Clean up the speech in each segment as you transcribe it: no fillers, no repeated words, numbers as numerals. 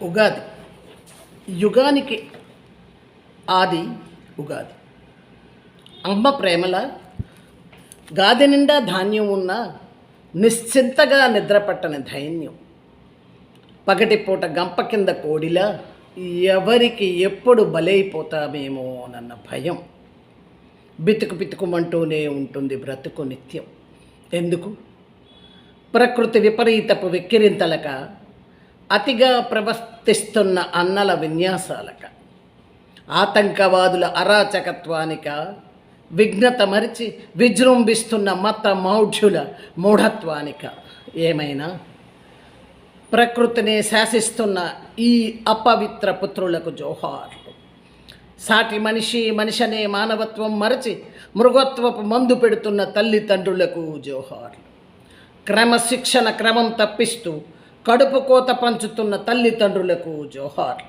ఉగాది యుగానికి ఆది ఉగాది. అమ్మ ప్రేమల గాది నిండా ధాన్యం ఉన్న నిశ్చింతగా నిద్రపట్టని ధైన్యం. పగటిపూట గంప కింద కోడిలా ఎవరికి ఎప్పుడు బలైపోతామేమో అన్న భయం. బితుకు బితుకుమంటూనే ఉంటుంది బ్రతుకు నిత్యం. ఎందుకు? ప్రకృతి విపరీతపు వెక్కిరింతలక, అతిగా ప్రవర్తిస్తున్న అన్నల విన్యాసాలక, ఆతంకవాదుల అరాచకత్వానిక, విఘ్నత మరిచి విజృంభిస్తున్న మత మౌఢ్యుల మూఢత్వానిక, ఏమైనా ప్రకృతిని శాసిస్తున్న ఈ అపవిత్ర పుత్రులకు జోహార్లు. సాటి మనిషనే మానవత్వం మరచి మృగత్వపు మందు పెడుతున్న తల్లిదండ్రులకు జోహార్లు. క్రమశిక్షణ క్రమం తప్పిస్తూ కడుపు కోత పంచుతున్న తల్లిదండ్రులకు జోహార్లు.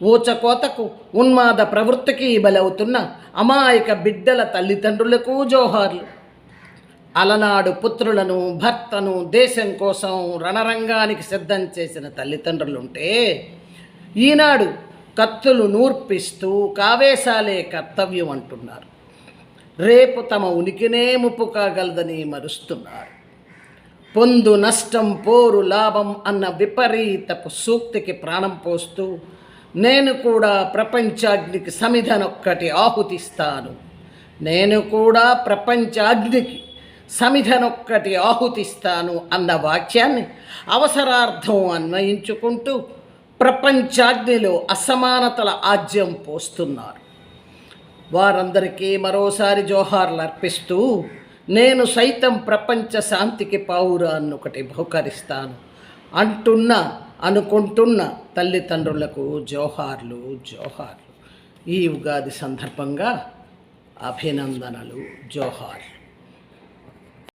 ఊచకోతకు ఉన్మాద ప్రవృత్తికి బలవుతున్న అమాయక బిడ్డల తల్లిదండ్రులకు జోహార్లు. అలనాడు పుత్రులను భర్తను దేశం కోసం రణరంగానికి సిద్ధం చేసిన తల్లిదండ్రులుంటే, ఈనాడు కత్తులు నూర్పిస్తూ కావేశాలే కర్తవ్యం అంటున్నారు. రేపు తమ ఉనికినే ముప్పు కాగలదని మరుస్తున్నారు. పొందు నష్టం పోరు లాభం అన్న విపరీతపు సూక్తికి ప్రాణం పోస్తూ, నేను కూడా ప్రపంచాగ్నికి సమిధనొక్కటి ఆహుతిస్తాను, నేను కూడా ప్రపంచాగ్నికి సమిధనొక్కటి ఆహుతిస్తాను అన్న వాక్యాన్ని అవసరార్థం అన్వయించుకుంటూ ప్రపంచాగ్నిలో అసమానతల ఆజ్యం పోస్తున్నారు. వారందరికీ మరోసారి జోహార్లు అర్పిస్తూ, నేను సైతం ప్రపంచ శాంతికి పావురాన్నొకటి బహుకరిస్తాను అనుకుంటున్న తల్లిదండ్రులకు జోహార్లు జోహార్లు. ఈ ఉగాది సందర్భంగా అభినందనలు, జోహార్లు.